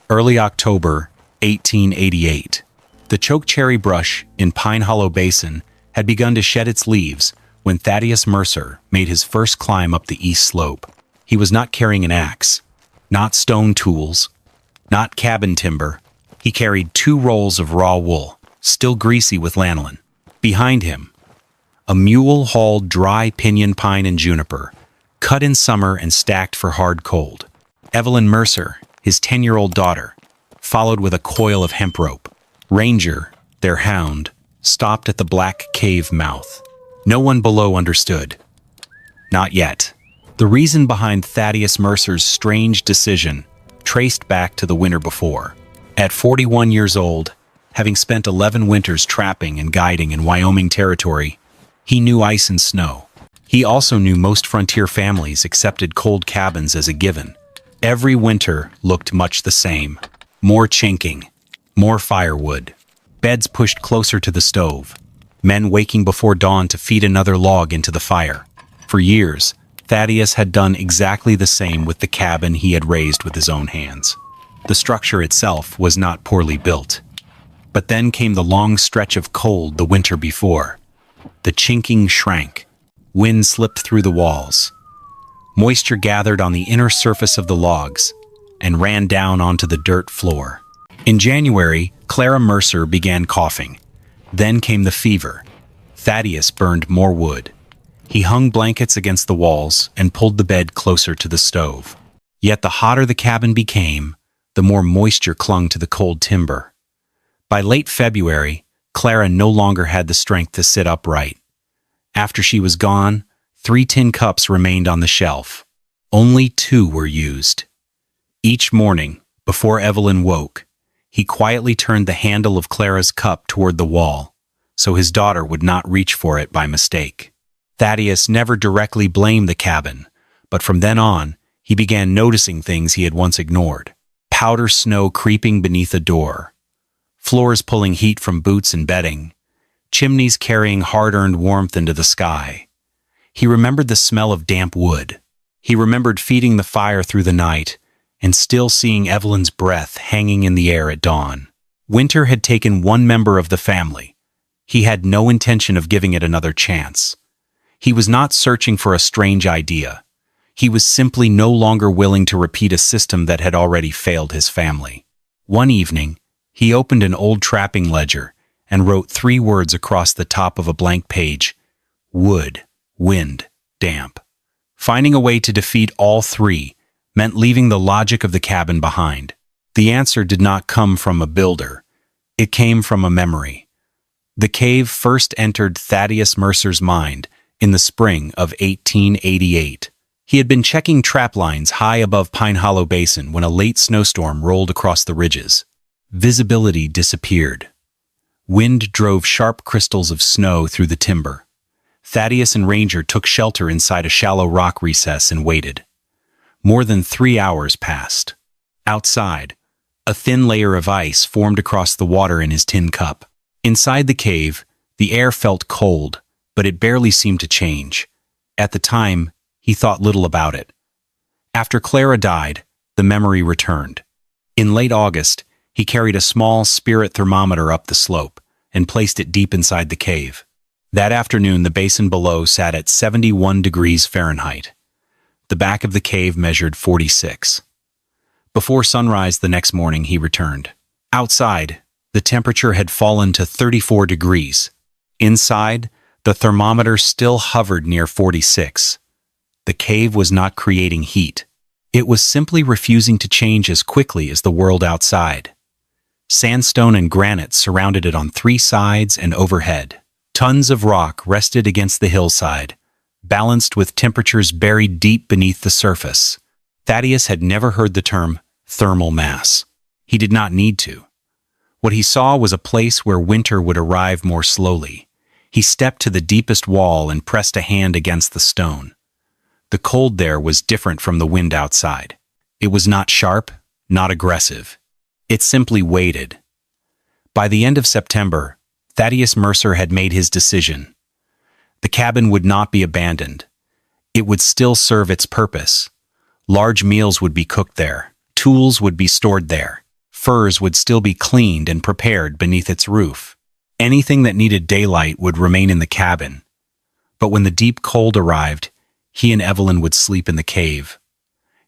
Early October, 1888. The chokecherry brush in Pine Hollow Basin had begun to shed its leaves when Thaddeus Mercer made his first climb up the east slope. He was not carrying an axe, not stone tools, not cabin timber. He carried 2 rolls of raw wool, still greasy with lanolin. Behind him, a mule-hauled dry pinyon pine and juniper, cut in summer and stacked for hard cold. Evelyn Mercer, his 10-year-old daughter, followed with a coil of hemp rope. Ranger, their hound, stopped at the black cave mouth. No one below understood. Not yet. The reason behind Thaddeus Mercer's strange decision traced back to the winter before. At 41 years old, having spent 11 winters trapping and guiding in Wyoming territory, he knew ice and snow. He also knew most frontier families accepted cold cabins as a given. Every winter looked much the same. More chinking, more firewood, beds pushed closer to the stove, men waking before dawn to feed another log into the fire. For years, Thaddeus had done exactly the same with the cabin he had raised with his own hands. The structure itself was not poorly built. But then came the long stretch of cold the winter before. The chinking shrank. Wind slipped through the walls. Moisture gathered on the inner surface of the logs and ran down onto the dirt floor. In January, Clara Mercer began coughing. Then came the fever. Thaddeus burned more wood. He hung blankets against the walls and pulled the bed closer to the stove. Yet the hotter the cabin became, the more moisture clung to the cold timber. By late February, Clara no longer had the strength to sit upright. After she was gone, 3 tin cups remained on the shelf. Only 2 were used. Each morning, before Evelyn woke, he quietly turned the handle of Clara's cup toward the wall, so his daughter would not reach for it by mistake. Thaddeus never directly blamed the cabin, but from then on, he began noticing things he had once ignored. Powder snow creeping beneath a door, floors pulling heat from boots and bedding, chimneys carrying hard-earned warmth into the sky. He remembered the smell of damp wood. He remembered feeding the fire through the night and still seeing Evelyn's breath hanging in the air at dawn. Winter had taken one member of the family. He had no intention of giving it another chance. He was not searching for a strange idea. He was simply no longer willing to repeat a system that had already failed his family. One evening, he opened an old trapping ledger and wrote 3 words across the top of a blank page: wood, wind, damp. Finding a way to defeat all 3 meant leaving the logic of the cabin behind. The answer did not come from a builder. It came from a memory. The cave first entered Thaddeus Mercer's mind in the spring of 1888. He had been checking trap lines high above Pine Hollow Basin when a late snowstorm rolled across the ridges. Visibility disappeared. Wind drove sharp crystals of snow through the timber. Thaddeus and Ranger took shelter inside a shallow rock recess and waited. More than 3 hours passed. Outside, a thin layer of ice formed across the water in his tin cup. Inside the cave, the air felt cold, but it barely seemed to change. At the time, he thought little about it. After Clara died, the memory returned. In late August, he carried a small spirit thermometer up the slope and placed it deep inside the cave. That afternoon, the basin below sat at 71 degrees Fahrenheit. The back of the cave measured 46. Before sunrise the next morning, he returned. Outside, the temperature had fallen to 34 degrees. Inside, the thermometer still hovered near 46. The cave was not creating heat. It was simply refusing to change as quickly as the world outside. Sandstone and granite surrounded it on 3 sides and overhead. Tons of rock rested against the hillside, balanced with temperatures buried deep beneath the surface. Thaddeus had never heard the term thermal mass. He did not need to. What he saw was a place where winter would arrive more slowly. He stepped to the deepest wall and pressed a hand against the stone. The cold there was different from the wind outside. It was not sharp, not aggressive. It simply waited. By the end of September, Thaddeus Mercer had made his decision. The cabin would not be abandoned. It would still serve its purpose. Large meals would be cooked there. Tools would be stored there. furs would still be cleaned and prepared beneath its roof. Anything that needed daylight would remain in the cabin. But when the deep cold arrived, he and Evelyn would sleep in the cave.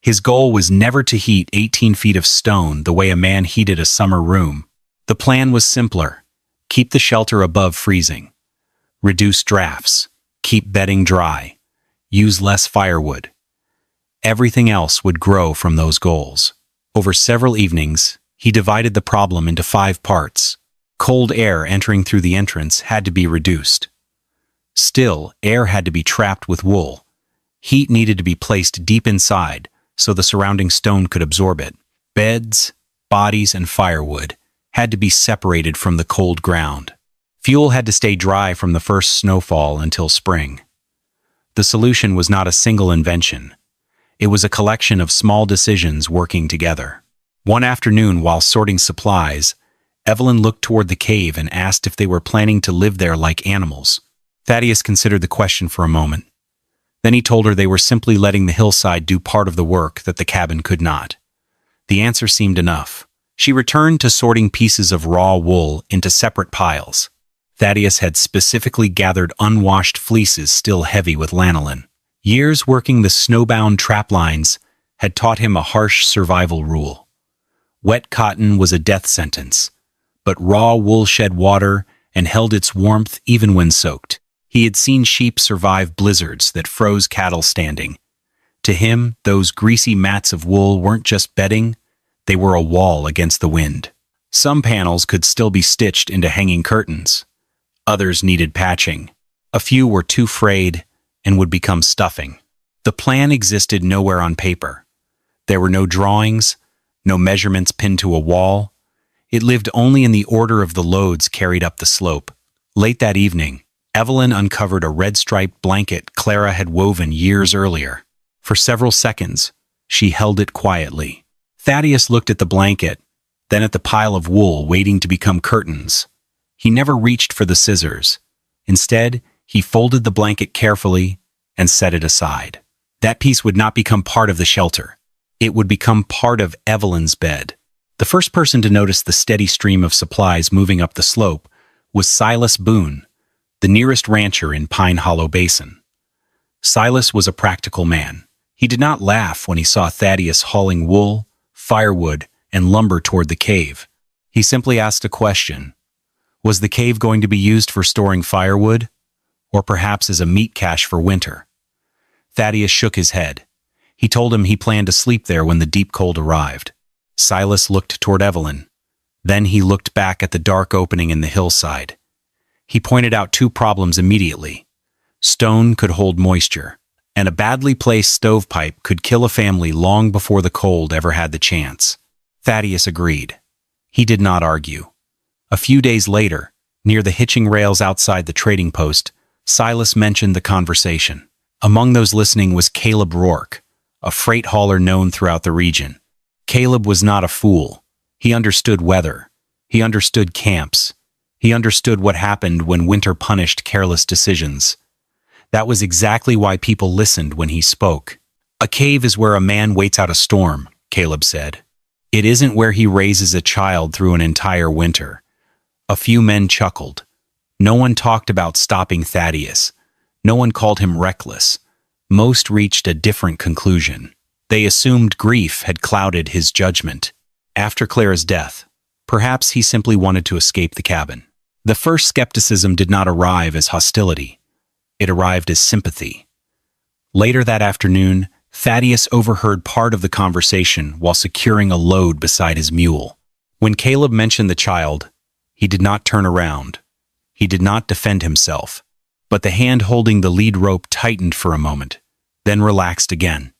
His goal was never to heat 18 feet of stone the way a man heated a summer room. The plan was simpler. Keep the shelter above freezing. Reduce drafts. Keep bedding dry. Use less firewood. Everything else would grow from those goals. Over several evenings, he divided the problem into 5 parts. Cold air entering through the entrance had to be reduced. Still, air had to be trapped with wool. Heat needed to be placed deep inside so the surrounding stone could absorb it. Beds, bodies, and firewood had to be separated from the cold ground. Fuel had to stay dry from the first snowfall until spring. The solution was not a single invention. It was a collection of small decisions working together. One afternoon, while sorting supplies, Evelyn looked toward the cave and asked if they were planning to live there like animals. Thaddeus considered the question for a moment. Then he told her they were simply letting the hillside do part of the work that the cabin could not. The answer seemed enough. She returned to sorting pieces of raw wool into separate piles. Thaddeus had specifically gathered unwashed fleeces still heavy with lanolin. Years working the snowbound trap lines had taught him a harsh survival rule. Wet cotton was a death sentence, but raw wool shed water and held its warmth even when soaked. He had seen sheep survive blizzards that froze cattle standing. To him, those greasy mats of wool weren't just bedding, they were a wall against the wind. Some panels could still be stitched into hanging curtains. Others needed patching. A few were too frayed and would become stuffing. The plan existed nowhere on paper. There were no drawings, no measurements pinned to a wall. It lived only in the order of the loads carried up the slope. Late that evening, Evelyn uncovered a red-striped blanket Clara had woven years earlier. For several seconds, she held it quietly. Thaddeus looked at the blanket, then at the pile of wool waiting to become curtains. He never reached for the scissors. Instead, he folded the blanket carefully and set it aside. That piece would not become part of the shelter. It would become part of Evelyn's bed. The first person to notice the steady stream of supplies moving up the slope was Silas Boone, the nearest rancher in Pine Hollow Basin. Silas was a practical man. He did not laugh when he saw Thaddeus hauling wool, firewood, and lumber toward the cave. He simply asked a question. Was the cave going to be used for storing firewood, or perhaps as a meat cache for winter? Thaddeus shook his head. He told him he planned to sleep there when the deep cold arrived. Silas looked toward Evelyn. Then he looked back at the dark opening in the hillside. He pointed out 2 problems immediately. Stone could hold moisture, and a badly placed stovepipe could kill a family long before the cold ever had the chance. Thaddeus agreed. He did not argue. A few days later, near the hitching rails outside the trading post, Silas mentioned the conversation. Among those listening was Caleb Rourke, a freight hauler known throughout the region. Caleb was not a fool. He understood weather. He understood camps. He understood what happened when winter punished careless decisions. That was exactly why people listened when he spoke. A cave is where a man waits out a storm, Caleb said. It isn't where he raises a child through an entire winter. A few men chuckled. No one talked about stopping Thaddeus. No one called him reckless. Most reached a different conclusion. They assumed grief had clouded his judgment. After Clara's death, perhaps he simply wanted to escape the cabin. The first skepticism did not arrive as hostility. It arrived as sympathy. Later that afternoon, Thaddeus overheard part of the conversation while securing a load beside his mule. When Caleb mentioned the child, he did not turn around. He did not defend himself, but the hand holding the lead rope tightened for a moment, then relaxed again.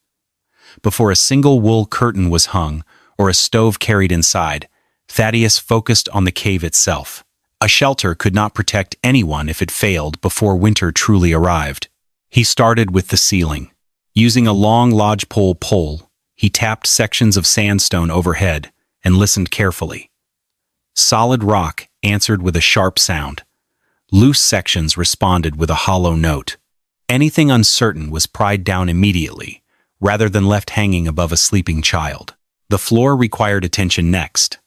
Before a single wool curtain was hung or a stove carried inside, Thaddeus focused on the cave itself. A shelter could not protect anyone if it failed before winter truly arrived. He started with the ceiling. Using a long lodgepole pole, he tapped sections of sandstone overhead and listened carefully. Solid rock answered with a sharp sound. Loose sections responded with a hollow note. Anything uncertain was pried down immediately, rather than left hanging above a sleeping child. The floor required attention next.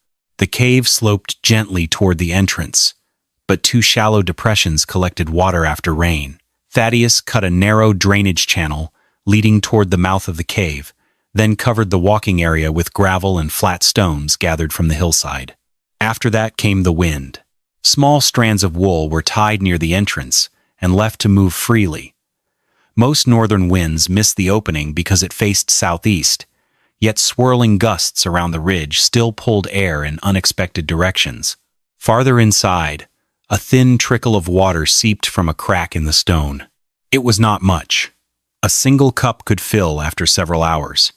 The cave sloped gently toward the entrance, but two shallow depressions collected water after rain. Thaddeus cut a narrow drainage channel leading toward the mouth of the cave, then covered the walking area with gravel and flat stones gathered from the hillside. After that came the wind. Small strands of wool were tied near the entrance and left to move freely. Most northern winds missed the opening because it faced southeast, yet swirling gusts around the ridge still pulled air in unexpected directions. Farther inside, a thin trickle of water seeped from a crack in the stone. It was not much. A single cup could fill after several hours.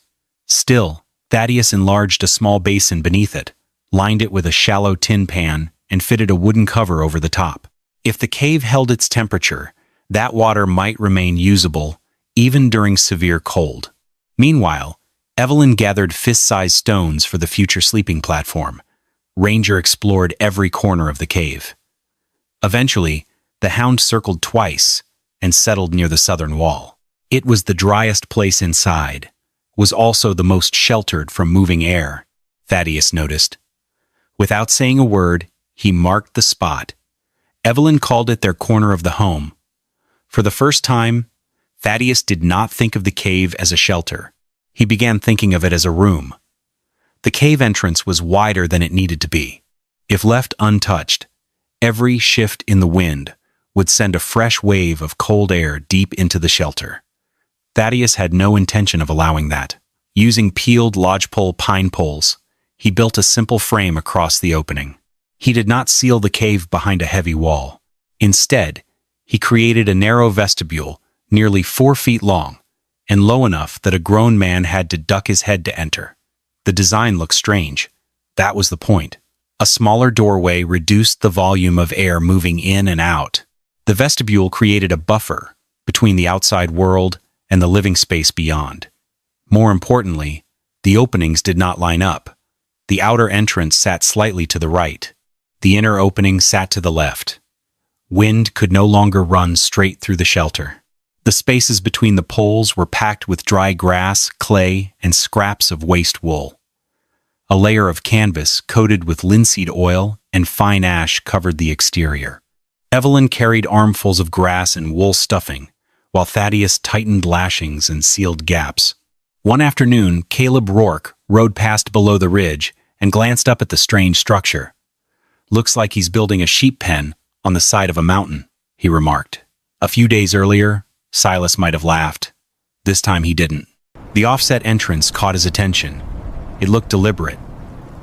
Still, Thaddeus enlarged a small basin beneath it, lined it with a shallow tin pan, and fitted a wooden cover over the top. If the cave held its temperature, that water might remain usable, even during severe cold. Meanwhile, Evelyn gathered fist-sized stones for the future sleeping platform. Ranger explored every corner of the cave. Eventually, the hound circled twice and settled near the southern wall. It was the driest place inside, was also the most sheltered from moving air, Thaddeus noticed. Without saying a word, he marked the spot. Evelyn called it their corner of the home. For the first time, Thaddeus did not think of the cave as a shelter. He began thinking of it as a room. The cave entrance was wider than it needed to be. If left untouched, every shift in the wind would send a fresh wave of cold air deep into the shelter. Thaddeus had no intention of allowing that. Using peeled lodgepole pine poles, he built a simple frame across the opening. He did not seal the cave behind a heavy wall. Instead, he created a narrow vestibule nearly 4 feet long and low enough that a grown man had to duck his head to enter. The design looked strange. That was the point. A smaller doorway reduced the volume of air moving in and out. The vestibule created a buffer between the outside world and the living space beyond. More importantly, the openings did not line up. The outer entrance sat slightly to the right. The inner opening sat to the left. Wind could no longer run straight through the shelter. The spaces between the poles were packed with dry grass, clay, and scraps of waste wool. A layer of canvas coated with linseed oil and fine ash covered the exterior. Evelyn carried armfuls of grass and wool stuffing, while Thaddeus tightened lashings and sealed gaps. One afternoon, Caleb Rourke rode past below the ridge and glanced up at the strange structure. "Looks like he's building a sheep pen on the side of a mountain," he remarked. A few days earlier, Silas might have laughed. This time he didn't. The offset entrance caught his attention. It looked deliberate.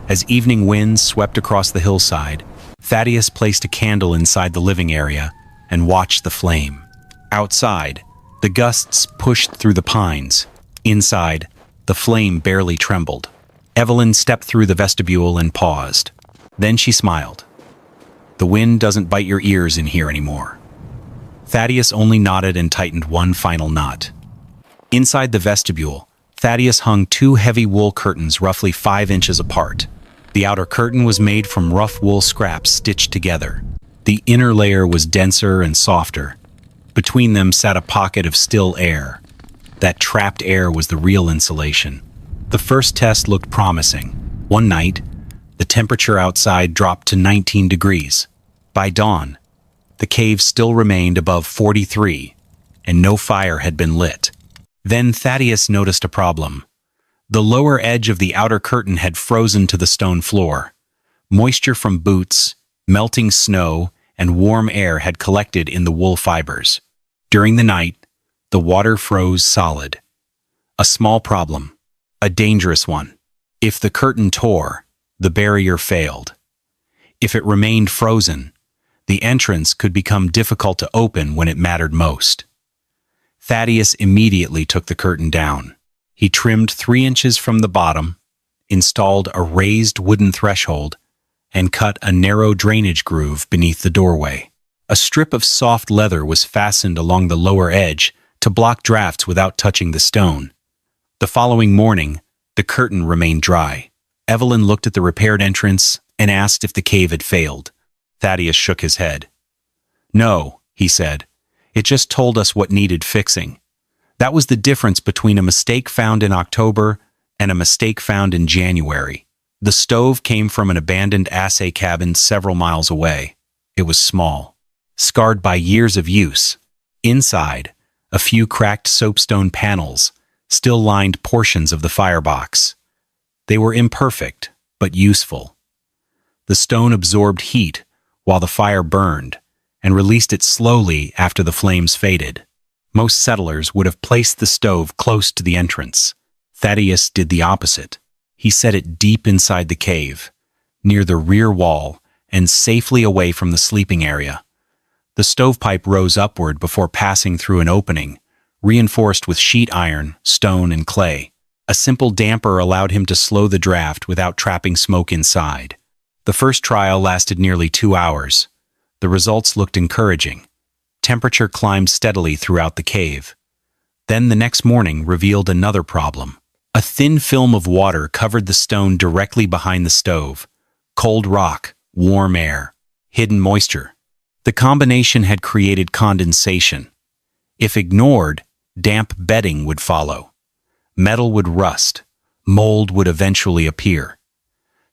As evening winds swept across the hillside, Thaddeus placed a candle inside the living area and watched the flame. Outside, the gusts pushed through the pines. Inside, the flame barely trembled. Evelyn stepped through the vestibule and paused. Then she smiled. "The wind doesn't bite your ears in here anymore." Thaddeus only nodded and tightened one final knot. Inside the vestibule, Thaddeus hung 2 heavy wool curtains roughly 5 inches apart. The outer curtain was made from rough wool scraps stitched together. The inner layer was denser and softer. Between them sat a pocket of still air. That trapped air was the real insulation. The first test looked promising. One night, the temperature outside dropped to 19 degrees. By dawn, the cave still remained above 43, and no fire had been lit. Then Thaddeus noticed a problem. The lower edge of the outer curtain had frozen to the stone floor. Moisture from boots, melting snow, and warm air had collected in the wool fibers. During the night, the water froze solid. A small problem, a dangerous one. If the curtain tore, the barrier failed. If it remained frozen, the entrance could become difficult to open when it mattered most. Thaddeus immediately took the curtain down. He trimmed 3 inches from the bottom, installed a raised wooden threshold, and cut a narrow drainage groove beneath the doorway. A strip of soft leather was fastened along the lower edge to block drafts without touching the stone. The following morning, the curtain remained dry. Evelyn looked at the repaired entrance and asked if the cave had failed. Thaddeus shook his head. "No," he said. "It just told us what needed fixing. That was the difference between a mistake found in October and a mistake found in January. The stove came from an abandoned assay cabin several miles away. It was small, scarred by years of use. Inside, a few cracked soapstone panels still lined portions of the firebox. They were imperfect, but useful. The stone absorbed heat while the fire burned and released it slowly after the flames faded. Most settlers would have placed the stove close to the entrance. Thaddeus did the opposite. He set it deep inside the cave, near the rear wall and safely away from the sleeping area. The stovepipe rose upward before passing through an opening, reinforced with sheet iron, stone, and clay. A simple damper allowed him to slow the draft without trapping smoke inside. The first trial lasted nearly 2 hours. The results looked encouraging. Temperature climbed steadily throughout the cave. Then the next morning revealed another problem. A thin film of water covered the stone directly behind the stove. Cold rock, warm air, hidden moisture. The combination had created condensation. If ignored, damp bedding would follow. Metal would rust. Mold would eventually appear.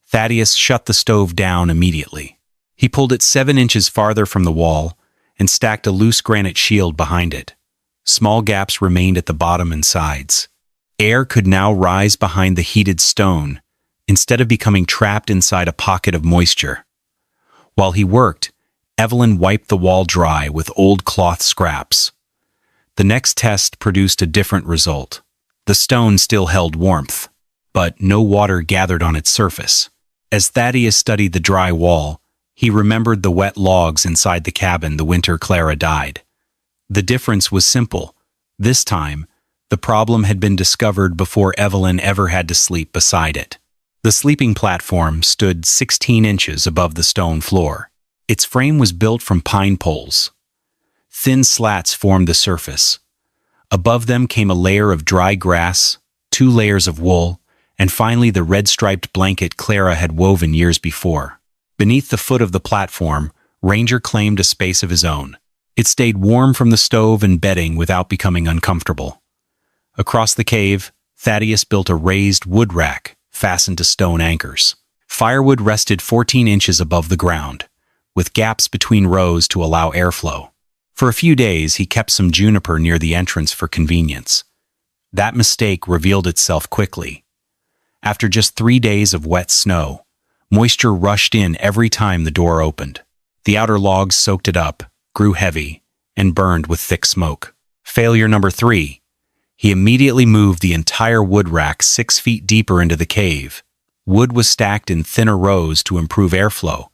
Thaddeus shut the stove down immediately. He pulled it 7 inches farther from the wall and stacked a loose granite shield behind it. Small gaps remained at the bottom and sides. Air could now rise behind the heated stone, instead of becoming trapped inside a pocket of moisture. While he worked, Evelyn wiped the wall dry with old cloth scraps. The next test produced a different result. The stone still held warmth, but no water gathered on its surface. As Thaddeus studied the dry wall, he remembered the wet logs inside the cabin the winter Clara died. The difference was simple. This time, the problem had been discovered before Evelyn ever had to sleep beside it. The sleeping platform stood 16 inches above the stone floor. Its frame was built from pine poles. Thin slats formed the surface. Above them came a layer of dry grass, 2 layers of wool, and finally the red-striped blanket Clara had woven years before. Beneath the foot of the platform, Ranger claimed a space of his own. It stayed warm from the stove and bedding without becoming uncomfortable. Across the cave, Thaddeus built a raised wood rack fastened to stone anchors. Firewood rested 14 inches above the ground, with gaps between rows to allow airflow. For a few days, he kept some juniper near the entrance for convenience. That mistake revealed itself quickly. After just 3 days of wet snow, moisture rushed in every time the door opened. The outer logs soaked it up, grew heavy, and burned with thick smoke. Failure number 3. He immediately moved the entire wood rack 6 feet deeper into the cave. Wood was stacked in thinner rows to improve airflow,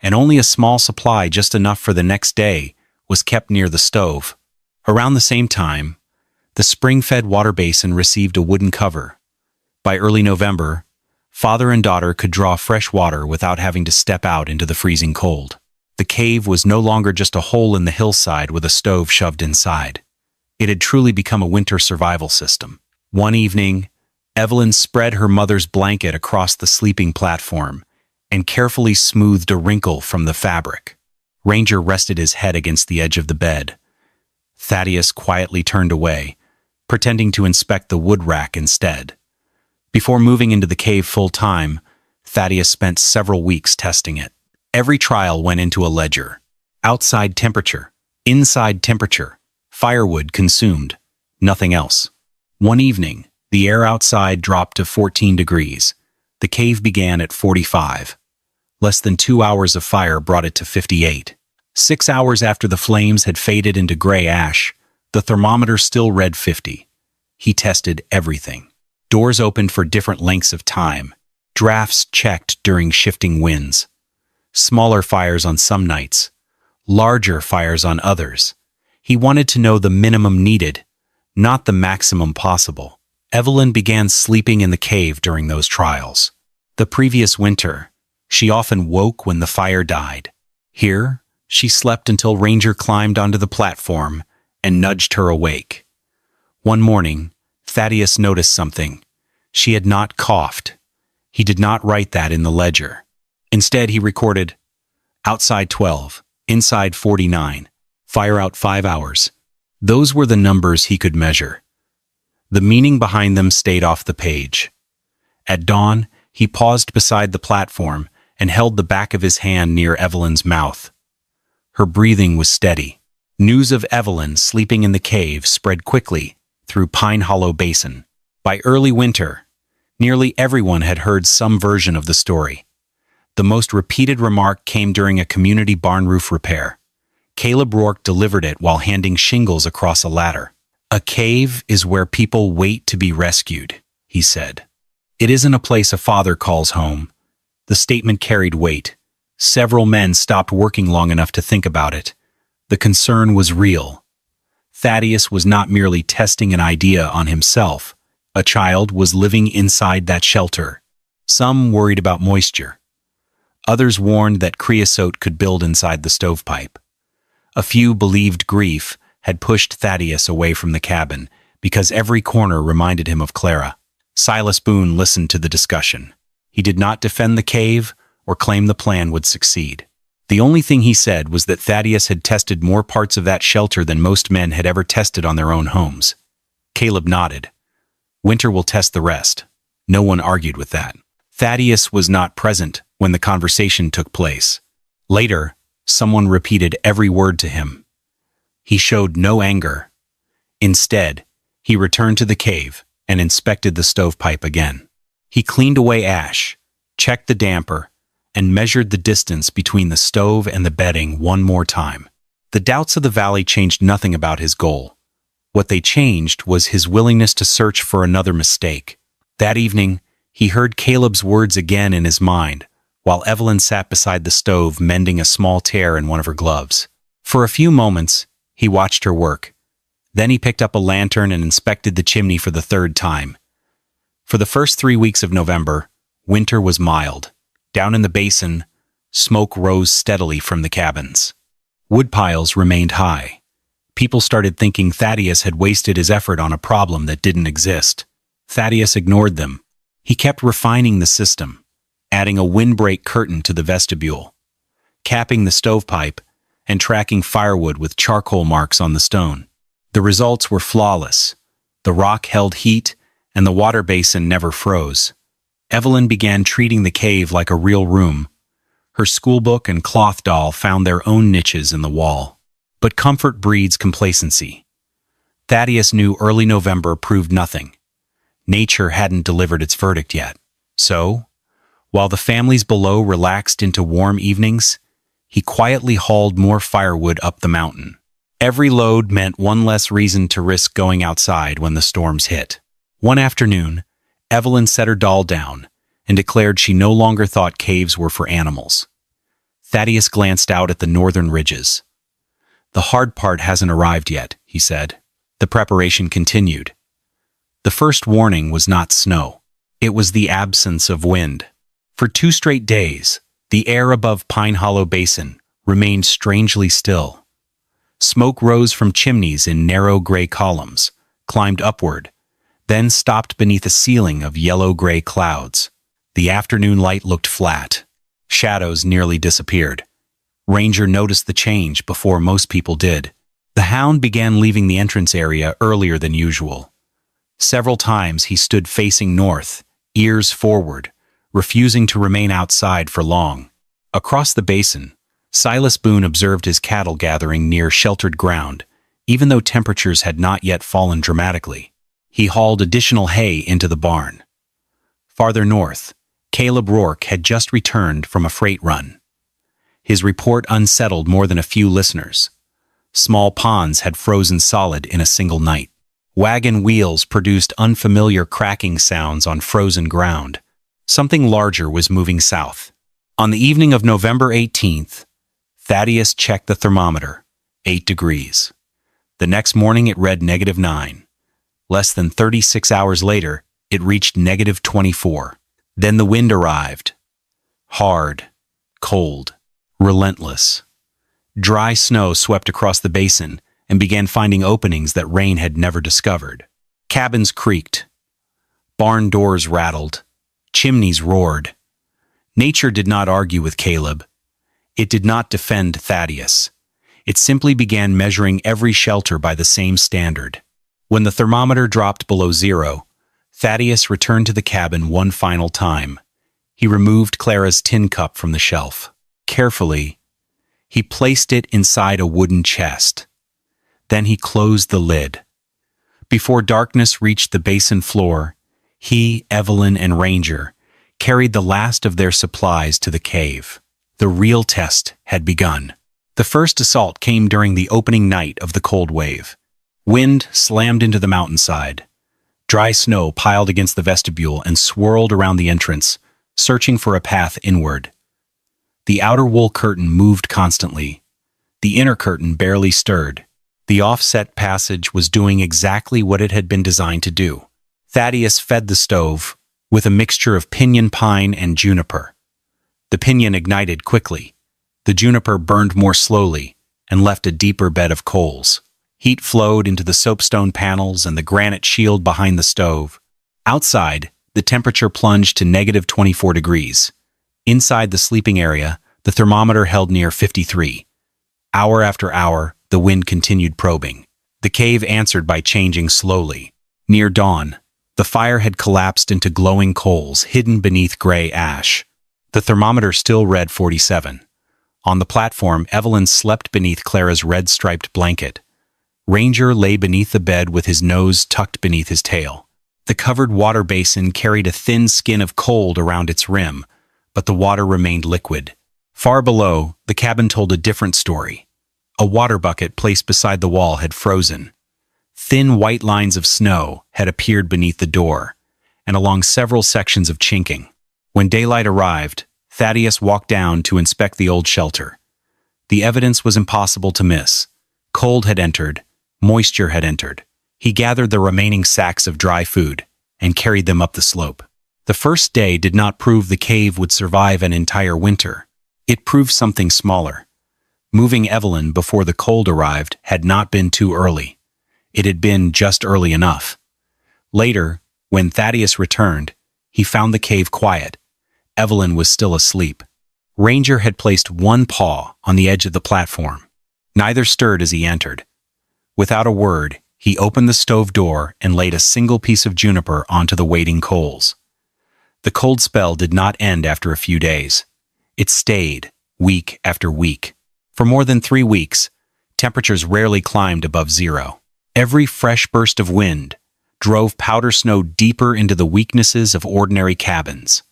and only a small supply, just enough for the next day, was kept near the stove. Around the same time, the spring-fed water basin received a wooden cover. By early November, father and daughter could draw fresh water without having to step out into the freezing cold. The cave was no longer just a hole in the hillside with a stove shoved inside. It had truly become a winter survival system. One evening, Evelyn spread her mother's blanket across the sleeping platform and carefully smoothed a wrinkle from the fabric. Ranger rested his head against the edge of the bed. Thaddeus quietly turned away, pretending to inspect the wood rack instead. Before moving into the cave full-time, Thaddeus spent several weeks testing it. Every trial went into a ledger. Outside temperature, inside temperature, firewood consumed, nothing else. One evening, the air outside dropped to 14 degrees. The cave began at 45. Less than 2 hours of fire brought it to 58. 6 hours after the flames had faded into gray ash, the thermometer still read 50. He tested everything. Doors opened for different lengths of time. Drafts checked during shifting winds. Smaller fires on some nights. Larger fires on others. He wanted to know the minimum needed, not the maximum possible. Evelyn began sleeping in the cave during those trials. The previous winter, she often woke when the fire died. Here, she slept until Ranger climbed onto the platform and nudged her awake. One morning, Thaddeus noticed something. She had not coughed. He did not write that in the ledger. Instead, he recorded, outside 12, inside 49, fire out 5 hours. Those were the numbers he could measure. The meaning behind them stayed off the page. At dawn, He paused beside the platform and held the back of his hand near Evelyn's mouth. Her breathing was steady. News of Evelyn sleeping in the cave spread quickly through Pine Hollow Basin. By early winter, nearly everyone had heard some version of the story. The most repeated remark came during a community barn roof repair. Caleb Rourke delivered it while handing shingles across a ladder. "A cave is where people wait to be rescued," he said. "It isn't a place a father calls home." The statement carried weight. Several men stopped working long enough to think about it. The concern was real. Thaddeus was not merely testing an idea on himself. A child was living inside that shelter. Some worried about moisture. Others warned that creosote could build inside the stovepipe. A few believed grief had pushed Thaddeus away from the cabin because every corner reminded him of Clara. Silas Boone listened to the discussion. He did not defend the cave or claim the plan would succeed. The only thing he said was that Thaddeus had tested more parts of that shelter than most men had ever tested on their own homes. Caleb nodded. "Winter will test the rest." No one argued with that. Thaddeus was not present when the conversation took place. Later, someone repeated every word to him. He showed no anger. Instead, he returned to the cave and inspected the stovepipe again. He cleaned away ash, checked the damper, and measured the distance between the stove and the bedding one more time. The doubts of the valley changed nothing about his goal. What they changed was his willingness to search for another mistake. That evening, he heard Caleb's words again in his mind, while Evelyn sat beside the stove mending a small tear in one of her gloves. For a few moments, he watched her work. Then he picked up a lantern and inspected the chimney for the third time. For the first 3 weeks of November, winter was mild. Down in the basin, smoke rose steadily from the cabins. Wood piles remained high. People started thinking Thaddeus had wasted his effort on a problem that didn't exist. Thaddeus ignored them. He kept refining the system, adding a windbreak curtain to the vestibule, capping the stovepipe, and tracking firewood with charcoal marks on the stone. The results were flawless. The rock held heat, and the water basin never froze. Evelyn began treating the cave like a real room. Her schoolbook and cloth doll found their own niches in the wall. But comfort breeds complacency. Thaddeus knew early November proved nothing. Nature hadn't delivered its verdict yet. So, while the families below relaxed into warm evenings, he quietly hauled more firewood up the mountain. Every load meant one less reason to risk going outside when the storms hit. One afternoon, Evelyn set her doll down and declared she no longer thought caves were for animals. Thaddeus glanced out at the northern ridges. "The hard part hasn't arrived yet," he said. The preparation continued. The first warning was not snow. It was the absence of wind. For 2 straight days, the air above Pine Hollow Basin remained strangely still. Smoke rose from chimneys in narrow gray columns, climbed upward, then stopped beneath a ceiling of yellow-gray clouds. The afternoon light looked flat. Shadows nearly disappeared. Ranger noticed the change before most people did. The hound began leaving the entrance area earlier than usual. Several times he stood facing north, ears forward, refusing to remain outside for long. Across the basin, Silas Boone observed his cattle gathering near sheltered ground, even though temperatures had not yet fallen dramatically. He hauled additional hay into the barn. Farther north, Caleb Rourke had just returned from a freight run. His report unsettled more than a few listeners. Small ponds had frozen solid in a single night. Wagon wheels produced unfamiliar cracking sounds on frozen ground. Something larger was moving south. On the evening of November 18th, Thaddeus checked the thermometer, 8 degrees. The next morning it read -9. Less than 36 hours later, it reached -24. Then the wind arrived. Hard, cold, relentless. Dry snow swept across the basin and began finding openings that rain had never discovered. Cabins creaked. Barn doors rattled. Chimneys roared. Nature did not argue with Caleb. It did not defend Thaddeus. It simply began measuring every shelter by the same standard. When the thermometer dropped below 0, Thaddeus returned to the cabin one final time. He removed Clara's tin cup from the shelf. Carefully, he placed it inside a wooden chest. Then he closed the lid. Before darkness reached the basin floor, he, Evelyn, and Ranger carried the last of their supplies to the cave. The real test had begun. The first assault came during the opening night of the cold wave. Wind slammed into the mountainside. Dry snow piled against the vestibule and swirled around the entrance, searching for a path inward. The outer wool curtain moved constantly. The inner curtain barely stirred. The offset passage was doing exactly what it had been designed to do. Thaddeus fed the stove with a mixture of pinyon pine and juniper. The pinyon ignited quickly. The juniper burned more slowly and left a deeper bed of coals. Heat flowed into the soapstone panels and the granite shield behind the stove. Outside, the temperature plunged to -24 degrees. Inside the sleeping area, the thermometer held near 53. Hour after hour, the wind continued probing. The cave answered by changing slowly. Near dawn, the fire had collapsed into glowing coals hidden beneath gray ash. The thermometer still read 47. On the platform, Evelyn slept beneath Clara's red-striped blanket. Ranger lay beneath the bed with his nose tucked beneath his tail. The covered water basin carried a thin skin of cold around its rim, but the water remained liquid. Far below, the cabin told a different story. A water bucket placed beside the wall had frozen. Thin white lines of snow had appeared beneath the door, and along several sections of chinking. When daylight arrived, Thaddeus walked down to inspect the old shelter. The evidence was impossible to miss. Cold had entered, moisture had entered. He gathered the remaining sacks of dry food and carried them up the slope. The first day did not prove the cave would survive an entire winter. It proved something smaller. Moving Evelyn before the cold arrived had not been too early. It had been just early enough. Later, when Thaddeus returned, he found the cave quiet. Evelyn was still asleep. Ranger had placed one paw on the edge of the platform. Neither stirred as he entered. Without a word, he opened the stove door and laid a single piece of juniper onto the waiting coals. The cold spell did not end after a few days. It stayed, week after week. For more than 3 weeks, temperatures rarely climbed above zero. Every fresh burst of wind drove powder snow deeper into the weaknesses of ordinary cabins.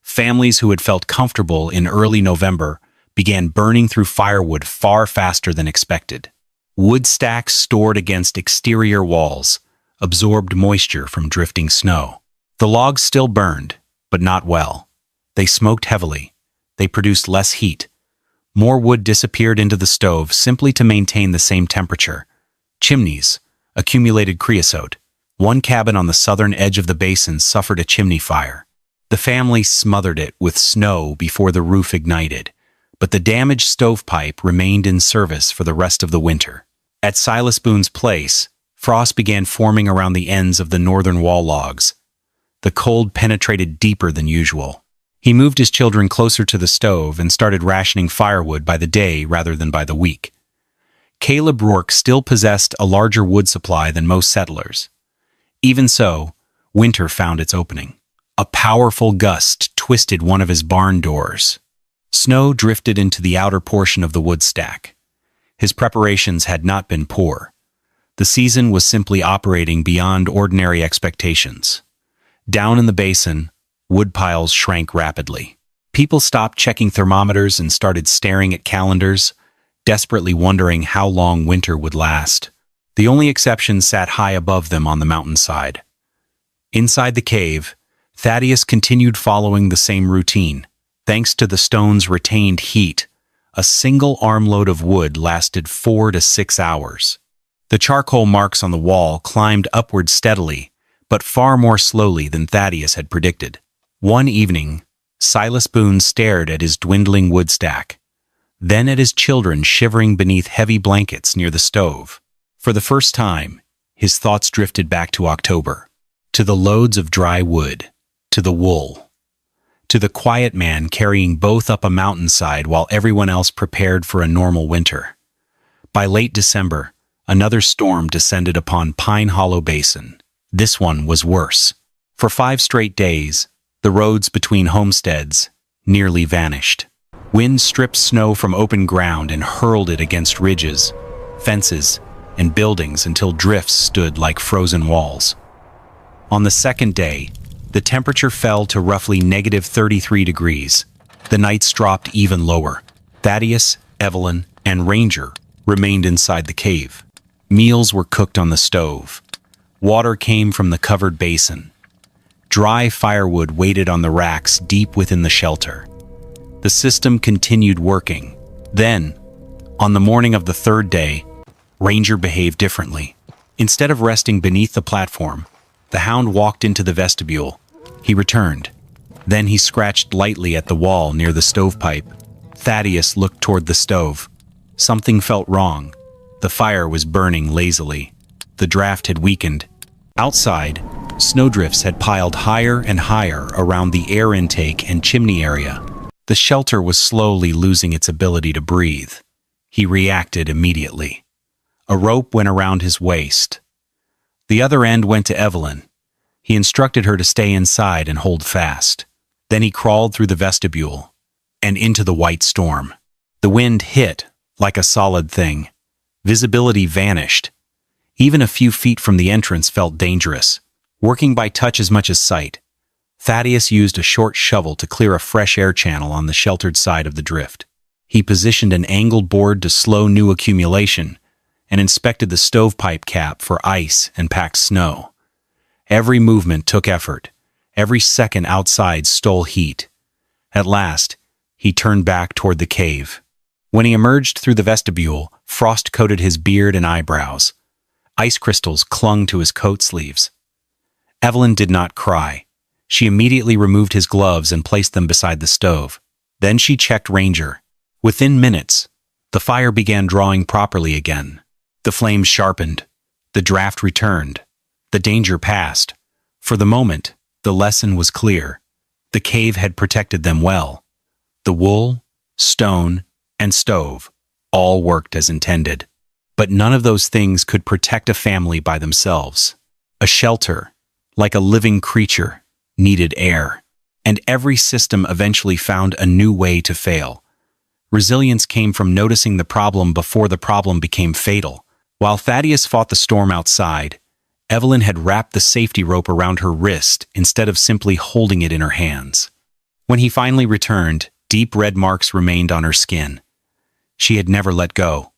Families who had felt comfortable in early November began burning through firewood far faster than expected. Wood stacks stored against exterior walls absorbed moisture from drifting snow. The logs still burned, but not well. They smoked heavily. They produced less heat. More wood disappeared into the stove simply to maintain the same temperature. Chimneys accumulated creosote. One cabin on the southern edge of the basin suffered a chimney fire. The family smothered it with snow before the roof ignited, but the damaged stovepipe remained in service for the rest of the winter. At Silas Boone's place, frost began forming around the ends of the northern wall logs. The cold penetrated deeper than usual. He moved his children closer to the stove and started rationing firewood by the day rather than by the week. Caleb Rourke still possessed a larger wood supply than most settlers. Even so, winter found its opening. A powerful gust twisted one of his barn doors. Snow drifted into the outer portion of the wood stack. His preparations had not been poor. The season was simply operating beyond ordinary expectations. Down in the basin, wood piles shrank rapidly. People stopped checking thermometers and started staring at calendars, desperately wondering how long winter would last. The only exception sat high above them on the mountainside. Inside the cave, Thaddeus continued following the same routine. Thanks to the stone's retained heat, a single armload of wood lasted 4 to 6 hours. The charcoal marks on the wall climbed upward steadily, but far more slowly than Thaddeus had predicted. One evening, Silas Boone stared at his dwindling wood stack, then at his children shivering beneath heavy blankets near the stove. For the first time, his thoughts drifted back to October, to the loads of dry wood, to the wool, to the quiet man carrying both up a mountainside while everyone else prepared for a normal winter. By late December, another storm descended upon Pine Hollow Basin. This one was worse. For 5 straight days, The roads between homesteads nearly vanished. Wind stripped snow from open ground and hurled it against ridges, fences, and buildings until drifts stood like frozen walls. On the second day, the temperature fell to roughly -33 degrees. The nights dropped even lower. Thaddeus, Evelyn, and Ranger remained inside the cave. Meals were cooked on the stove. Water came from the covered basin. Dry firewood waited on the racks deep within the shelter. The system continued working. Then, on the morning of the third day, Ranger behaved differently. Instead of resting beneath the platform, the hound walked into the vestibule. He returned. Then he scratched lightly at the wall near the stovepipe. Thaddeus looked toward the stove. Something felt wrong. The fire was burning lazily. The draft had weakened. Outside, snowdrifts had piled higher and higher around the air intake and chimney area. The shelter was slowly losing its ability to breathe. He reacted immediately. A rope went around his waist. The other end went to Evelyn. He instructed her to stay inside and hold fast. Then he crawled through the vestibule and into the white storm. The wind hit like a solid thing. Visibility vanished. Even a few feet from the entrance felt dangerous, working by touch as much as sight. Thaddeus used a short shovel to clear a fresh air channel on the sheltered side of the drift. He positioned an angled board to slow new accumulation and inspected the stovepipe cap for ice and packed snow. Every movement took effort. Every second outside stole heat. At last, he turned back toward the cave. When he emerged through the vestibule, frost coated his beard and eyebrows. Ice crystals clung to his coat sleeves. Evelyn did not cry. She immediately removed his gloves and placed them beside the stove. Then she checked Ranger. Within minutes, the fire began drawing properly again. The flames sharpened. The draft returned. The danger passed. For the moment, the lesson was clear. The cave had protected them well. The wool, stone, and stove all worked as intended. But none of those things could protect a family by themselves. A shelter, like a living creature, needed air. And every system eventually found a new way to fail. Resilience came from noticing the problem before the problem became fatal. While Thaddeus fought the storm outside, Evelyn had wrapped the safety rope around her wrist instead of simply holding it in her hands. When he finally returned, deep red marks remained on her skin. She had never let go.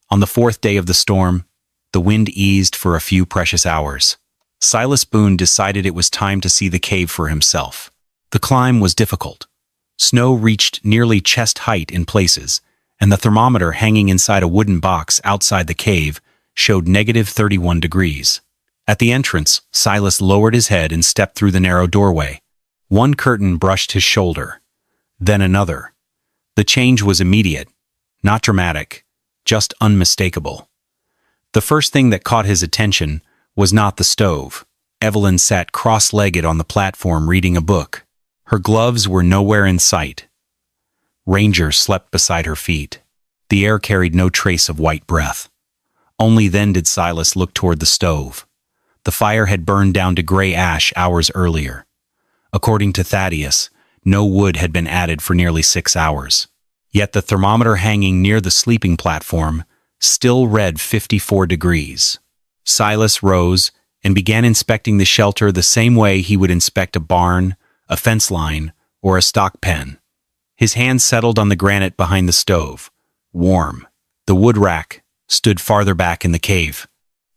On the fourth day of the storm, the wind eased for a few precious hours. Silas Boone decided it was time to see the cave for himself. The climb was difficult. Snow reached nearly chest height in places, and the thermometer hanging inside a wooden box outside the cave showed -31 degrees. At the entrance, Silas lowered his head and stepped through the narrow doorway. One curtain brushed his shoulder, then another. The change was immediate, not dramatic, just unmistakable. The first thing that caught his attention was not the stove. Evelyn sat cross-legged on the platform reading a book. Her gloves were nowhere in sight. Ranger slept beside her feet. The air carried no trace of white breath. Only then did Silas look toward the stove. The fire had burned down to gray ash hours earlier. According to Thaddeus, no wood had been added for nearly 6 hours. Yet the thermometer hanging near the sleeping platform still read 54 degrees. Silas rose and began inspecting the shelter the same way he would inspect a barn, a fence line, or a stock pen. His hand settled on the granite behind the stove. Warm. The wood rack stood farther back in the cave.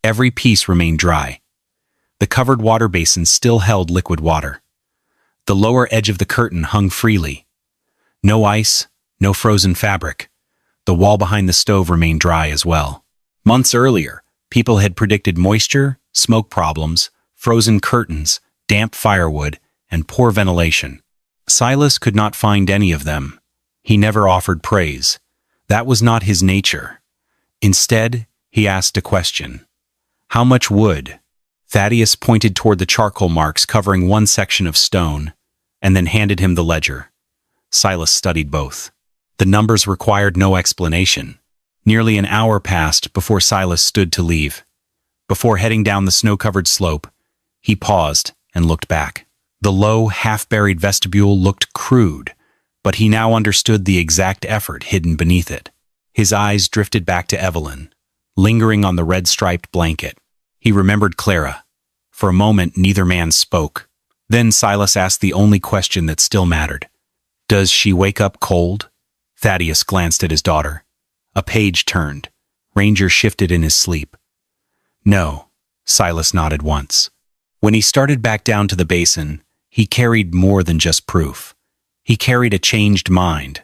Every piece remained dry. The covered water basin still held liquid water. The lower edge of the curtain hung freely. No ice, no frozen fabric. The wall behind the stove remained dry as well. Months earlier, people had predicted moisture, smoke problems, frozen curtains, damp firewood, and poor ventilation. Silas could not find any of them. He never offered praise. That was not his nature. Instead, he asked a question. How much wood? Thaddeus pointed toward the charcoal marks covering one section of stone, and then handed him the ledger. Silas studied both. The numbers required no explanation. Nearly an hour passed before Silas stood to leave. Before heading down the snow-covered slope, he paused and looked back. The low, half-buried vestibule looked crude, but he now understood the exact effort hidden beneath it. His eyes drifted back to Evelyn, lingering on the red-striped blanket. He remembered Clara. For a moment, neither man spoke. Then Silas asked the only question that still mattered. "Does she wake up cold?" Thaddeus glanced at his daughter. A page turned. Ranger shifted in his sleep. "No," Silas nodded once. When he started back down to the basin, he carried more than just proof. He carried a changed mind.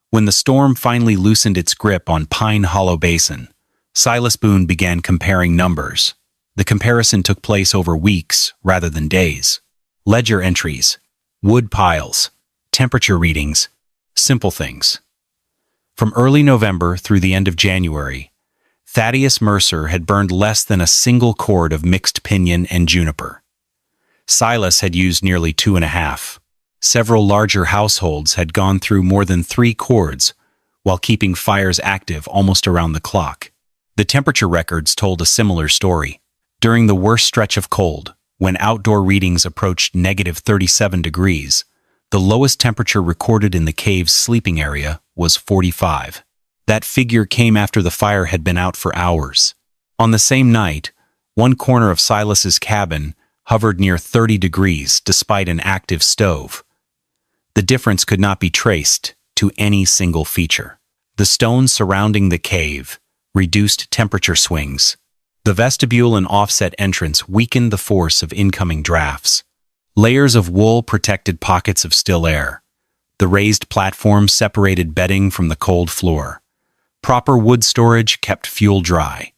When the storm finally loosened its grip on Pine Hollow Basin, Silas Boone began comparing numbers. The comparison took place over weeks rather than days. Ledger entries, wood piles, temperature readings, simple things. From early November through the end of January, Thaddeus Mercer had burned less than a single cord of mixed pinyon and juniper. Silas had used nearly 2.5. Several larger households had gone through more than 3 cords while keeping fires active almost around the clock. The temperature records told a similar story. During the worst stretch of cold, when outdoor readings approached -37 degrees, the lowest temperature recorded in the cave's sleeping area was 45. That figure came after the fire had been out for hours. On the same night, one corner of Silas's cabin hovered near 30 degrees despite an active stove. The difference could not be traced to any single feature. The stones surrounding the cave reduced temperature swings. The vestibule and offset entrance weakened the force of incoming drafts. Layers of wool protected pockets of still air. The raised platform separated bedding from the cold floor. Proper wood storage kept fuel dry.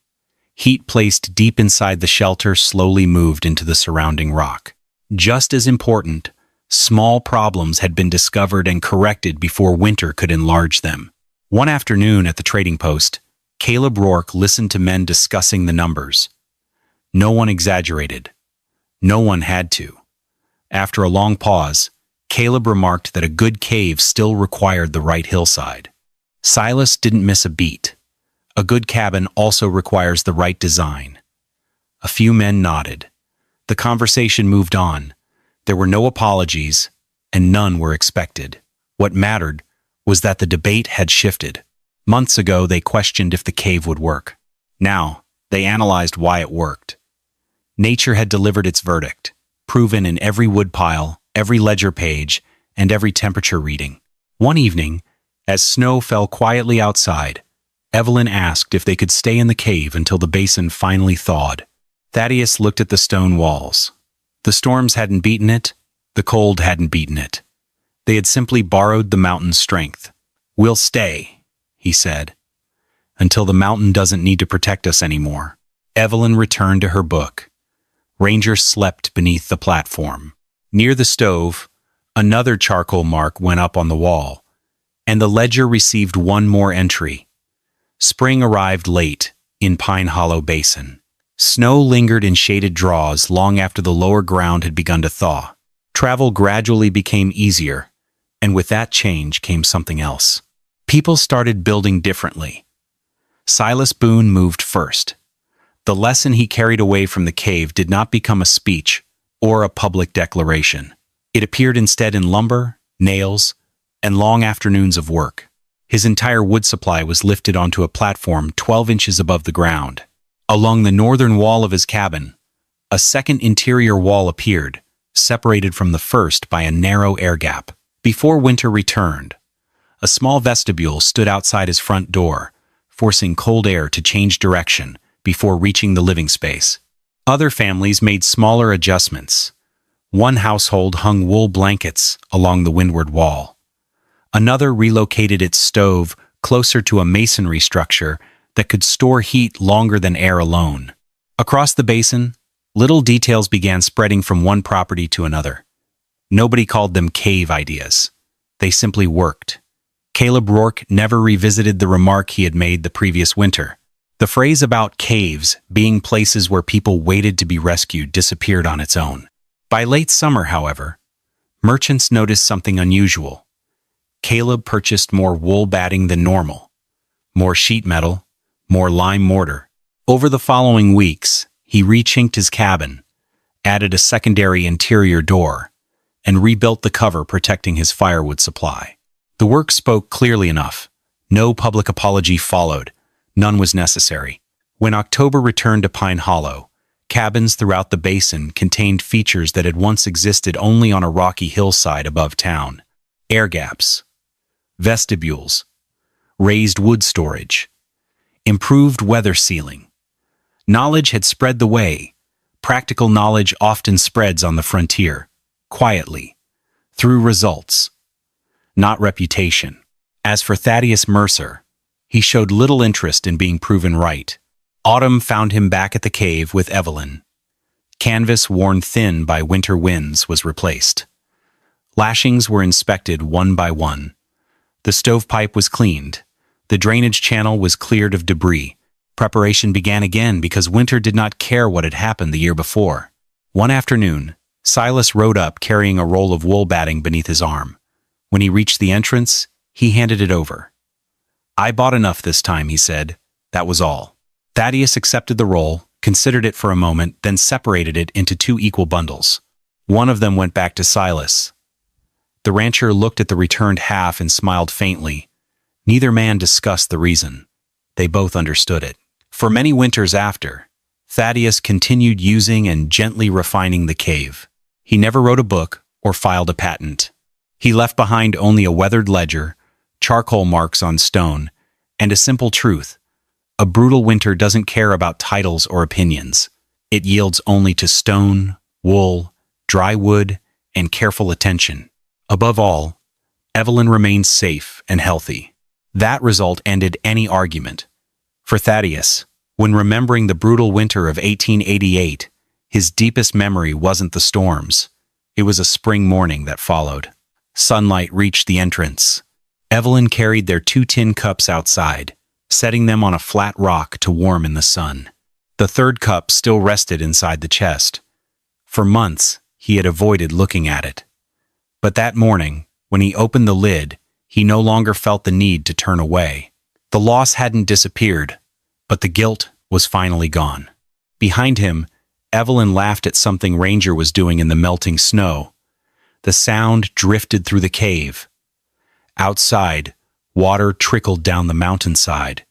Heat placed deep inside the shelter slowly moved into the surrounding rock. Just as important, small problems had been discovered and corrected before winter could enlarge them. One afternoon at the trading post, Caleb Rourke listened to men discussing the numbers. No one exaggerated. No one had to. After a long pause, Caleb remarked that a good cave still required the right hillside. Silas didn't miss a beat. A good cabin also requires the right design. A few men nodded. The conversation moved on. There were no apologies, and none were expected. What mattered was that the debate had shifted. Months ago, they questioned if the cave would work. Now, they analyzed why it worked. Nature had delivered its verdict, proven in every woodpile, every ledger page, and every temperature reading. One evening, as snow fell quietly outside, Evelyn asked if they could stay in the cave until the basin finally thawed. Thaddeus looked at the stone walls. The storms hadn't beaten it, the cold hadn't beaten it. They had simply borrowed the mountain's strength. "We'll stay," he said, "until the mountain doesn't need to protect us anymore." Evelyn returned to her book. Ranger slept beneath the platform. Near the stove, another charcoal mark went up on the wall, and the ledger received one more entry. Spring arrived late in Pine Hollow Basin. Snow lingered in shaded draws long after the lower ground had begun to thaw. Travel gradually became easier, and with that change came something else. People started building differently. Silas Boone moved first. The lesson he carried away from the cave did not become a speech or a public declaration. It appeared instead in lumber, nails, and long afternoons of work. His entire wood supply was lifted onto a platform 12 inches above the ground. Along the northern wall of his cabin, a second interior wall appeared, separated from the first by a narrow air gap. Before winter returned, a small vestibule stood outside his front door, forcing cold air to change direction before reaching the living space. Other families made smaller adjustments. One household hung wool blankets along the windward wall. Another relocated its stove closer to a masonry structure that could store heat longer than air alone. Across the basin, little details began spreading from one property to another. Nobody called them cave ideas. They simply worked. Caleb Rourke never revisited the remark he had made the previous winter. The phrase about caves being places where people waited to be rescued disappeared on its own. By late summer, however, merchants noticed something unusual. Caleb purchased more wool batting than normal, more sheet metal, more lime mortar. Over the following weeks, he rechinked his cabin, added a secondary interior door, and rebuilt the cover protecting his firewood supply. The work spoke clearly enough. No public apology followed. None was necessary. When October returned to Pine Hollow, cabins throughout the basin contained features that had once existed only on a rocky hillside above town. Air gaps, vestibules, raised wood storage, improved weather sealing. Knowledge had spread the way. Practical knowledge often spreads on the frontier, quietly, through results, not reputation. As for Thaddeus Mercer, he showed little interest in being proven right. Autumn found him back at the cave with Evelyn. Canvas worn thin by winter winds was replaced. Lashings were inspected one by one. The stovepipe was cleaned. The drainage channel was cleared of debris. Preparation began again because winter did not care what had happened the year before. One afternoon, Silas rode up carrying a roll of wool batting beneath his arm. When he reached the entrance, he handed it over. "I bought enough this time," he said. "That was all." Thaddeus accepted the roll, considered it for a moment, then separated it into 2 equal bundles. One of them went back to Silas. The rancher looked at the returned half and smiled faintly. Neither man discussed the reason. They both understood it. For many winters after, Thaddeus continued using and gently refining the cave. He never wrote a book or filed a patent. He left behind only a weathered ledger, charcoal marks on stone, and a simple truth. A brutal winter doesn't care about titles or opinions. It yields only to stone, wool, dry wood, and careful attention. Above all, Evelyn remained safe and healthy. That result ended any argument. For Thaddeus, when remembering the brutal winter of 1888, his deepest memory wasn't the storms. It was a spring morning that followed. Sunlight reached the entrance. Evelyn carried their 2 tin cups outside, setting them on a flat rock to warm in the sun. The 3rd cup still rested inside the chest. For months, he had avoided looking at it. But that morning, when he opened the lid, he no longer felt the need to turn away. The loss hadn't disappeared, but the guilt was finally gone. Behind him, Evelyn laughed at something Ranger was doing in the melting snow. The sound drifted through the cave. Outside, water trickled down the mountainside.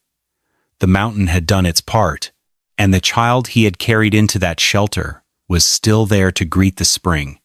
The mountain had done its part, and the child he had carried into that shelter was still there to greet the spring.